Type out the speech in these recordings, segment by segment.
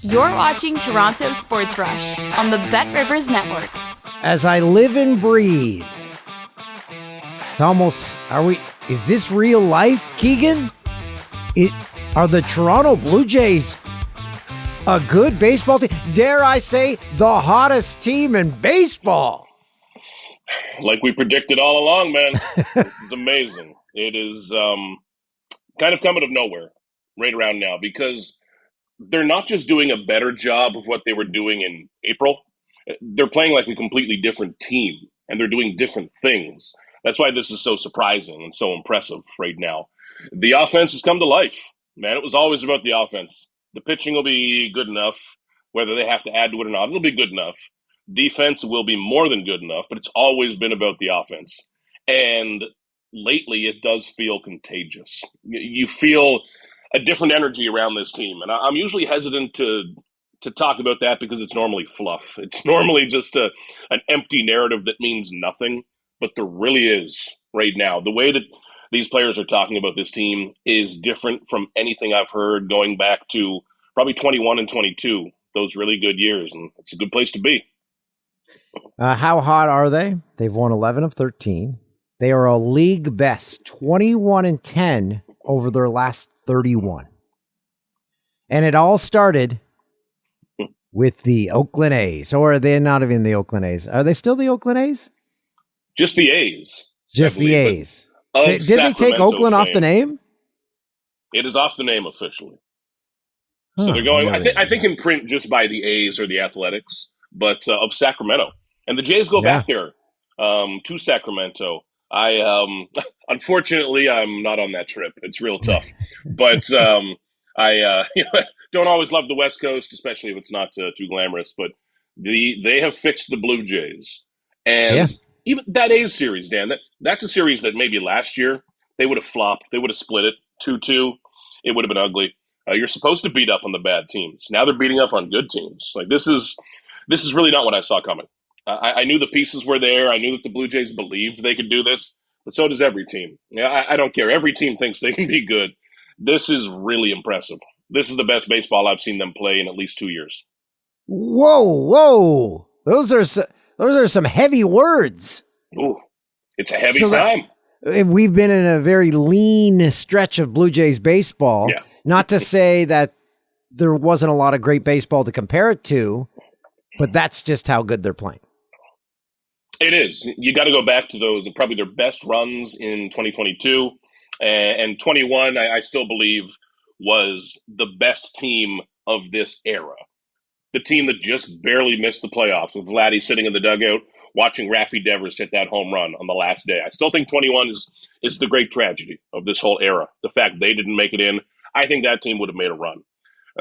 You're watching Toronto Sports Rush on the Bet Rivers Network. As I live and breathe. It's almost, is this real life, Keegan? Are the Toronto Blue Jays a good baseball team? Dare I say, the hottest team in baseball? Like we predicted all along, man. This is amazing. It is kind of coming out of nowhere right around now because they're not just doing a better job of what they were doing in April. They're playing like a completely different team, and they're doing different things. That's why this is so surprising and so impressive right now. The offense has come to life, man. It was always about the offense. The pitching will be good enough, whether they have to add to it or not. It'll be good enough. Defense will be more than good enough, but it's always been about the offense. And lately, it does feel contagious. You feel a different energy around this team. And I'm usually hesitant to talk about that because it's normally fluff. It's normally just an empty narrative that means nothing. But there really is right now. The way that these players are talking about this team is different from anything I've heard going back to probably 21 and 22, those really good years. And it's a good place to be. How hot are they? They've won 11 of 13. They are a league best 21 and 10 over their last 31. And it all started with the Oakland A's. Or are they not even the Oakland A's? Are they still the Oakland A's? Just the A's. Just the A's. Did they take Oakland off the name? It is off the name officially. So they're going, I think in print just by the A's or the Athletics, but of Sacramento. And the Jays go back there to Sacramento. Unfortunately, I'm not on that trip. It's real tough. But I don't always love the West Coast, especially if it's not too glamorous. But they have fixed the Blue Jays. And even that A's series, Dan, that's a series that maybe last year they would have flopped. They would have split it 2-2. It would have been ugly. You're supposed to beat up on the bad teams. Now they're beating up on good teams. Like this is really not what I saw coming. I knew the pieces were there. I knew that the Blue Jays believed they could do this, but so does every team. I don't care. Every team thinks they can be good. This is really impressive. This is the best baseball I've seen them play in at least 2 years. Whoa. Those are some heavy words. Ooh, it's a heavy time. We've been in a very lean stretch of Blue Jays baseball. Yeah. Not to say that there wasn't a lot of great baseball to compare it to, but that's just how good they're playing. It is. You got to go back to those, probably their best runs in 2022 and 21, I still believe was the best team of this era. The team that just barely missed the playoffs with Vladdy sitting in the dugout, watching Rafi Devers hit that home run on the last day. I still think 21 is the great tragedy of this whole era. The fact they didn't make it in, I think that team would have made a run.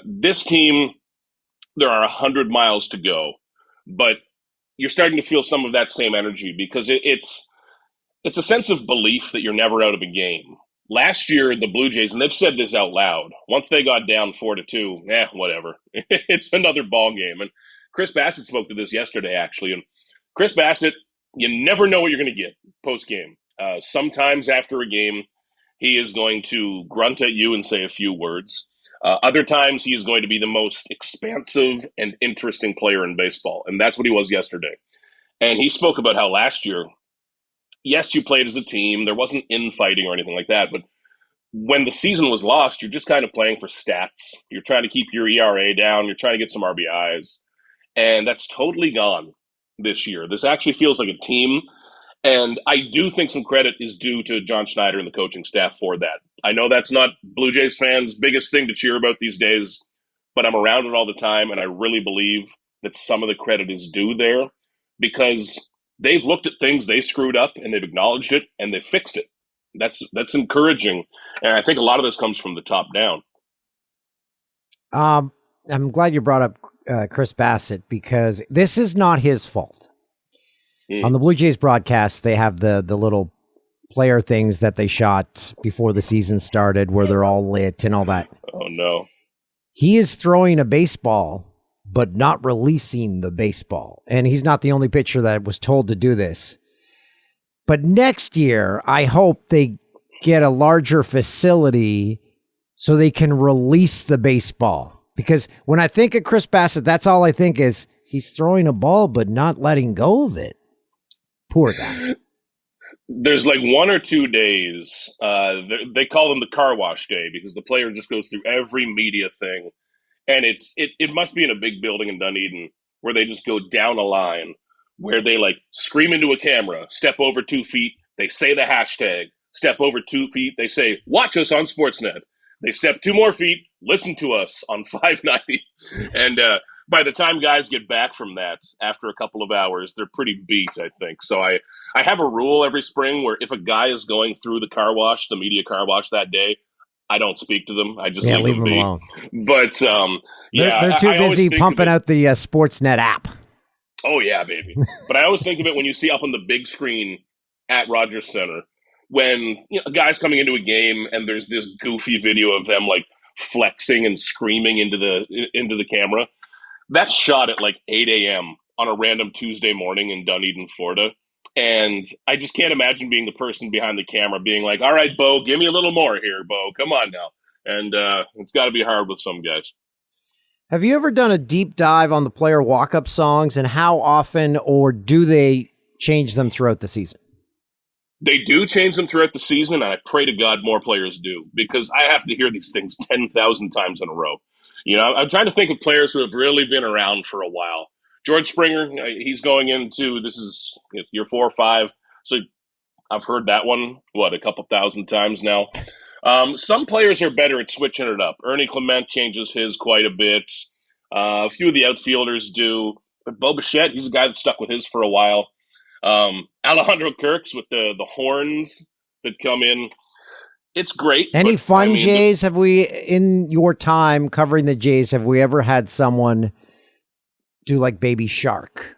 This team, there are 100 miles to go, but you're starting to feel some of that same energy because it's a sense of belief that you're never out of a game. Last year, the Blue Jays, and they've said this out loud, once they got down 4-2, whatever. It's another ball game. And Chris Bassett spoke to this yesterday, actually. And Chris Bassett, you never know what you're going to get post-game. Sometimes after a game, he is going to grunt at you and say a few words. Other times, he is going to be the most expansive and interesting player in baseball. And that's what he was yesterday. And he spoke about how last year, yes, you played as a team. There wasn't infighting or anything like that. But when the season was lost, you're just kind of playing for stats. You're trying to keep your ERA down. You're trying to get some RBIs. And that's totally gone this year. This actually feels like a team. And I do think some credit is due to John Schneider and the coaching staff for that. I know that's not Blue Jays fans' biggest thing to cheer about these days, but I'm around it all the time, and I really believe that some of the credit is due there because they've looked at things they screwed up, and they've acknowledged it, and they've fixed it. That's encouraging, and I think a lot of this comes from the top down. I'm glad you brought up Chris Bassett because this is not his fault. On the Blue Jays broadcast, they have the little player things that they shot before the season started where they're all lit and all that. Oh, no. He is throwing a baseball, but not releasing the baseball. And he's not the only pitcher that was told to do this. But next year, I hope they get a larger facility so they can release the baseball. Because when I think of Chris Bassett, that's all I think is he's throwing a ball but not letting go of it. Poor guy. There's like 1 or 2 days. They call them the car wash day because the player just goes through every media thing, and it must be in a big building in Dunedin where they just go down a line where they like scream into a camera, step over 2 feet, they say the hashtag, step over 2 feet, they say watch us on Sportsnet. They step 2 more feet, listen to us on 590, and by the time guys get back from that after a couple of hours, they're pretty beat, I think. So I have a rule every spring where if a guy is going through the car wash, the media car wash that day, I don't speak to them. I just leave them be. Alone. But they're too busy pumping out the Sportsnet app. Oh yeah, baby. But I always think of it when you see up on the big screen at Rogers Center when a guy's coming into a game and there's this goofy video of them like flexing and screaming into the camera. That's shot at like 8 a.m. on a random Tuesday morning in Dunedin, Florida. And I just can't imagine being the person behind the camera being like, all right, Bo, give me a little more here, Bo. Come on now. And it's got to be hard with some guys. Have you ever done a deep dive on the player walk-up songs, and how often or do they change them throughout the season? They do change them throughout the season, and I pray to God more players do, because I have to hear these things 10,000 times in a row. I'm trying to think of players who have really been around for a while. George Springer, he's going into, this is year 4 or 5, so I've heard that one, a couple thousand times now. Some players are better at switching it up. Ernie Clement changes his quite a bit. A few of the outfielders do. But Bo Bichette, he's a guy that stuck with his for a while. Alejandro Kirks with the horns that come in. It's great. Any fun Jays? Have we, in your time covering the Jays, have we ever had someone do like Baby Shark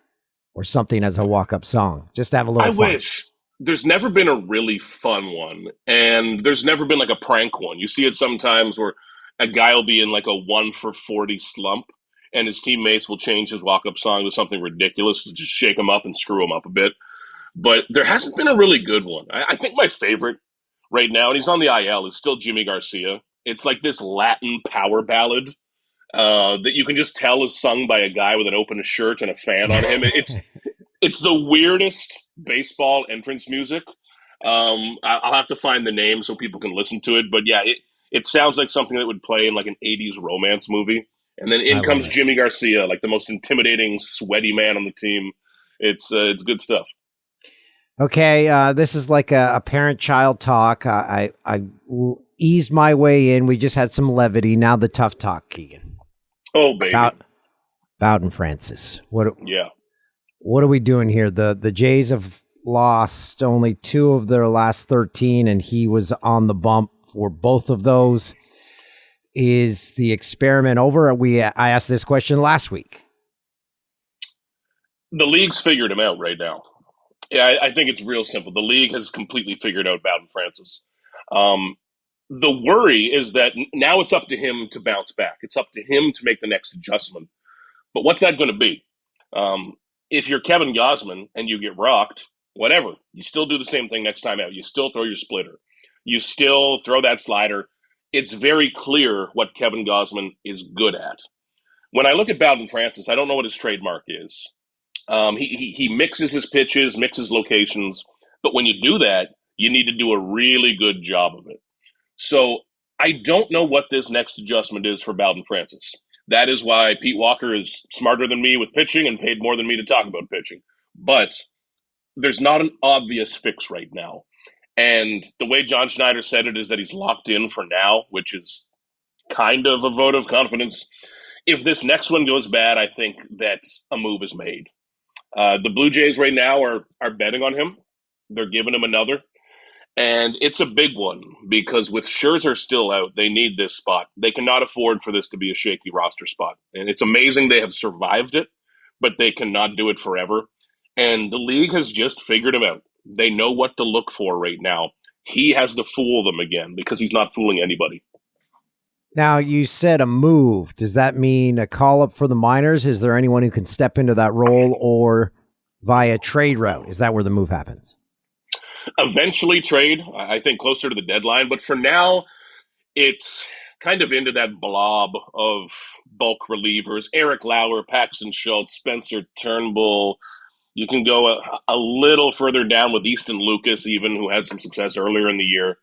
or something as a walk-up song? Just to have a little fun. I wish. There's never been a really fun one, and there's never been like a prank one. You see it sometimes where a guy will be in like a 1 for 40 slump, and his teammates will change his walk-up song to something ridiculous to just shake him up and screw him up a bit. But there hasn't been a really good one. I think my favorite right now, and he's on the IL, is still Jimmy Garcia. It's like this Latin power ballad that you can just tell is sung by a guy with an open shirt and a fan on him. It's the weirdest baseball entrance music. I'll have to find the name so people can listen to it. But yeah, it sounds like something that would play in like an 80s romance movie. And then in comes Jimmy Garcia, like the most intimidating, sweaty man on the team. It's good stuff. Okay, this is like a parent-child talk. I eased my way in. We just had some levity. Now the tough talk, Keegan. Oh, baby. Bowden Francis. Yeah. What are we doing here? The Jays have lost only 2 of their last 13, and he was on the bump for both of those. Is the experiment over? I asked this question last week. The league's figured him out right now. Yeah, I think it's real simple. The league has completely figured out Bowden Francis. The worry is that now it's up to him to bounce back. It's up to him to make the next adjustment. But what's that going to be? If you're Kevin Gausman and you get rocked, whatever, you still do the same thing next time out. You still throw your splitter. You still throw that slider. It's very clear what Kevin Gausman is good at. When I look at Bowden Francis, I don't know what his trademark is. He mixes his pitches, mixes locations, but when you do that, you need to do a really good job of it. So I don't know what this next adjustment is for Bowden Francis. That is why Pete Walker is smarter than me with pitching and paid more than me to talk about pitching. But there's not an obvious fix right now. And the way John Schneider said it is that he's locked in for now, which is kind of a vote of confidence. If this next one goes bad, I think that a move is made. The Blue Jays right now are betting on him. They're giving him another. And it's a big one because with Scherzer still out, they need this spot. They cannot afford for this to be a shaky roster spot. And it's amazing they have survived it, but they cannot do it forever. And the league has just figured him out. They know what to look for right now. He has to fool them again because he's not fooling anybody. Now, you said a move. Does that mean a call-up for the minors? Is there anyone who can step into that role, or via trade route? Is that where the move happens? Eventually trade, I think closer to the deadline. But for now, it's kind of into that blob of bulk relievers: Eric Lauer, Paxton Schultz, Spencer Turnbull. You can go a little further down with Easton Lucas, even, who had some success earlier in the year.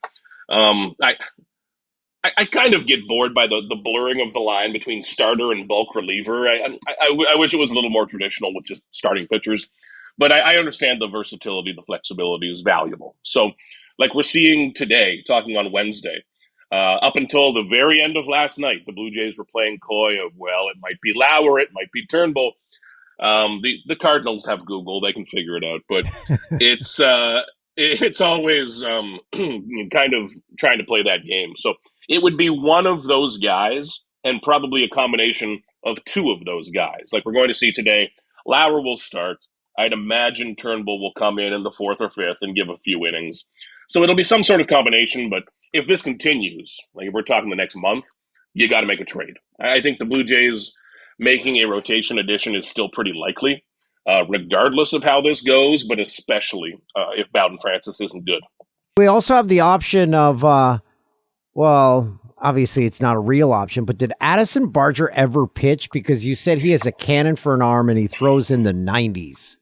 I kind of get bored by the blurring of the line between starter and bulk reliever. I wish it was a little more traditional with just starting pitchers, but I understand the versatility, the flexibility is valuable. So, like we're seeing today, talking on Wednesday, up until the very end of last night, the Blue Jays were playing coy of, well, it might be Lauer, it might be Turnbull. The Cardinals have Google; they can figure it out. But it's always kind of trying to play that game. So it would be one of those guys, and probably a combination of two of those guys. Like we're going to see today, Lauer will start. I'd imagine Turnbull will come in the fourth or fifth and give a few innings. So it'll be some sort of combination. But if this continues, like if we're talking the next month, you got to make a trade. I think the Blue Jays making a rotation addition is still pretty likely, regardless of how this goes, but especially if Bowden Francis isn't good. We also have the option of, well, obviously it's not a real option, but did Addison Barger ever pitch? Because you said he has a cannon for an arm and he throws in the 90s.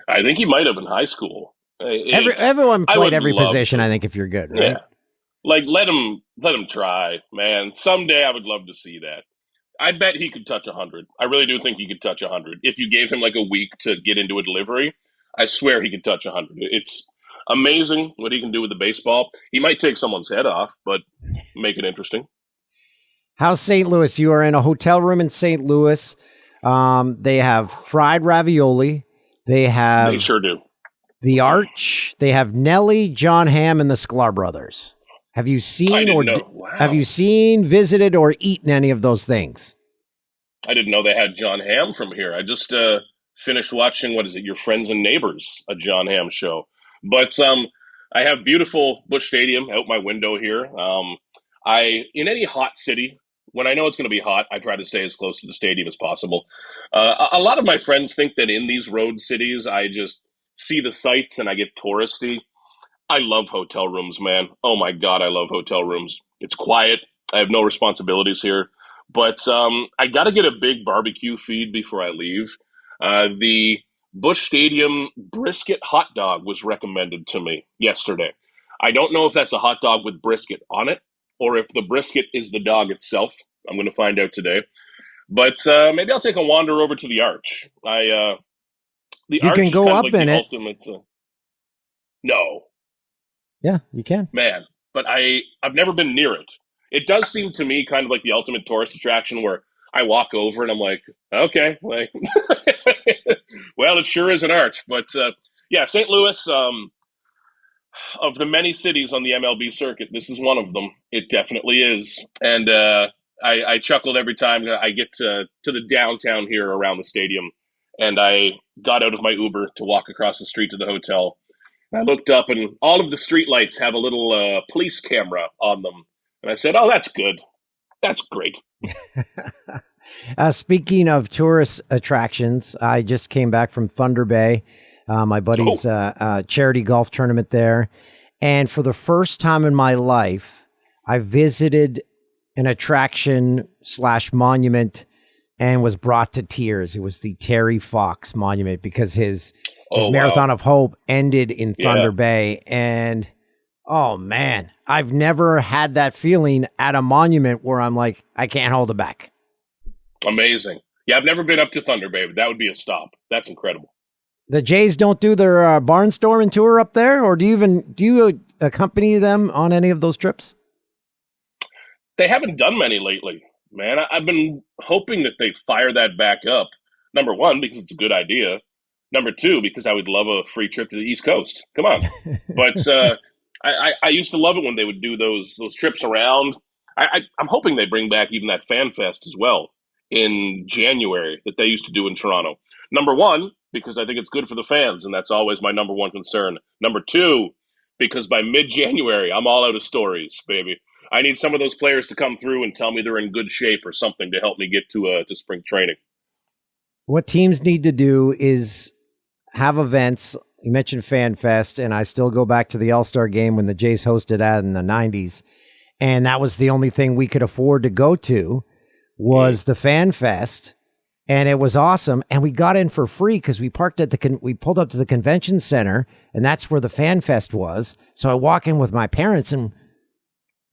I think he might have in high school. Everyone played every position, I think, if you're good, right? Yeah. Like, let him try, man. Someday I would love to see that. I bet he could touch 100. I really do think he could touch 100. If you gave him like a week to get into a delivery, I swear he could touch 100. It's amazing what he can do with the baseball. He might take someone's head off, but make it interesting. How's St. Louis? You are in a hotel room in St. Louis. They have fried ravioli. They sure do. The Arch. They have Nelly, John Hamm, and the Sklar brothers. Have you seen have you seen, visited, or eaten any of those things? I didn't know they had John Hamm from here. I just finished watching, what is it, Your Friends and Neighbors, a John Hamm show. But I have beautiful Busch Stadium out my window here. In any hot city, when I know it's going to be hot, I try to stay as close to the stadium as possible. A lot of my friends think that in these road cities, I just see the sights and I get touristy. I love hotel rooms, man. Oh my God, I love hotel rooms. It's quiet. I have no responsibilities here. But I got to get a big barbecue feed before I leave. The Busch Stadium brisket hot dog was recommended to me yesterday. I don't know if that's a hot dog with brisket on it or if the brisket is the dog itself. I'm going to find out today. But maybe I'll take a wander over to the Arch. You can go up in it. No. Yeah, you can. Man, but I've never been near it. It does seem to me kind of like the ultimate tourist attraction where I walk over and I'm like, okay, like, well, it sure is an Arch. But yeah, St. Louis, of the many cities on the MLB circuit, this is one of them. It definitely is. And I chuckled every time I get to the downtown here around the stadium. And I got out of my Uber to walk across the street to the hotel. I looked up, and all of the streetlights have a little police camera on them. And I said, oh, that's good. That's great. Speaking of tourist attractions, I just came back from Thunder Bay, my buddy's charity golf tournament there. And for the first time in my life, I visited an attraction / monument and was brought to tears. It was the Terry Fox Monument because his Marathon of Hope ended in Thunder Bay. And, oh, man, I've never had that feeling at a monument where I'm like, I can't hold it back. Amazing. Yeah, I've never been up to Thunder Bay, but that would be a stop. That's incredible. The Jays don't do their barnstorming tour up there, or do you accompany them on any of those trips? They haven't done many lately, man. I've been hoping that they fire that back up. Number one, because it's a good idea. Number two, because I would love a free trip to the East Coast. Come on. But I used to love it when they would do those trips around. I'm hoping they bring back even that Fan Fest as well in January that they used to do in Toronto. Number one, because I think it's good for the fans, and that's always my number one concern. Number two, because by mid-January, I'm all out of stories, baby. I need some of those players to come through and tell me they're in good shape or something to help me get to spring training. What teams need to do is have events. You mentioned Fan Fest, and I still go back to the All-Star game when the Jays hosted that in the 90s, and that was the only thing we could afford to go to. was the Fan Fest, and it was awesome. And we got in for free because we parked at we pulled up to the convention center, and that's where the Fan Fest was. So I walk in with my parents, and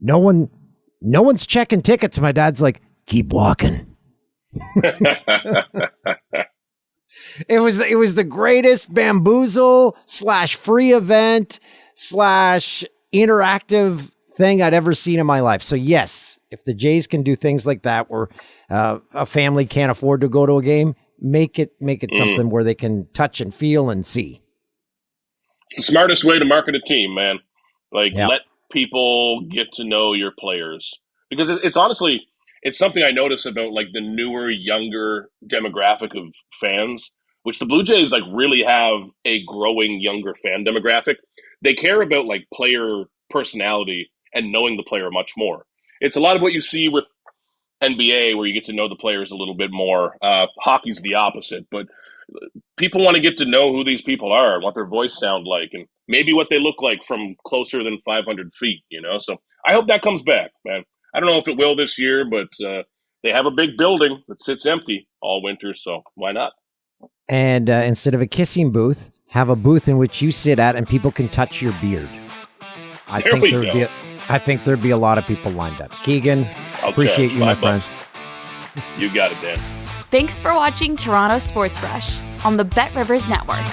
no one's checking tickets. My dad's like, "Keep walking." It was the greatest bamboozle / free event / interactive thing I'd ever seen in my life. So yes, if the Jays can do things like that where a family can't afford to go to a game, make it something where they can touch and feel and see. It's the smartest way to market a team, man. Like, let people get to know your players. Because it's honestly, it's something I notice about like the newer, younger demographic of fans, which the Blue Jays like really have a growing younger fan demographic. They care about like player personality and knowing the player much more. It's a lot of what you see with NBA where you get to know the players a little bit more. Hockey's the opposite, but people want to get to know who these people are and what their voice sound like and maybe what they look like from closer than 500 feet, you know? So I hope that comes back, man. I don't know if it will this year, but they have a big building that sits empty all winter, so why not? And instead of a kissing booth, have a booth in which you sit at and people can touch your beard. I think there'd be a lot of people lined up. Keegan, appreciate you, my friend. You got it, Dan. Thanks for watching Toronto Sports Rush on the Bet Rivers Network.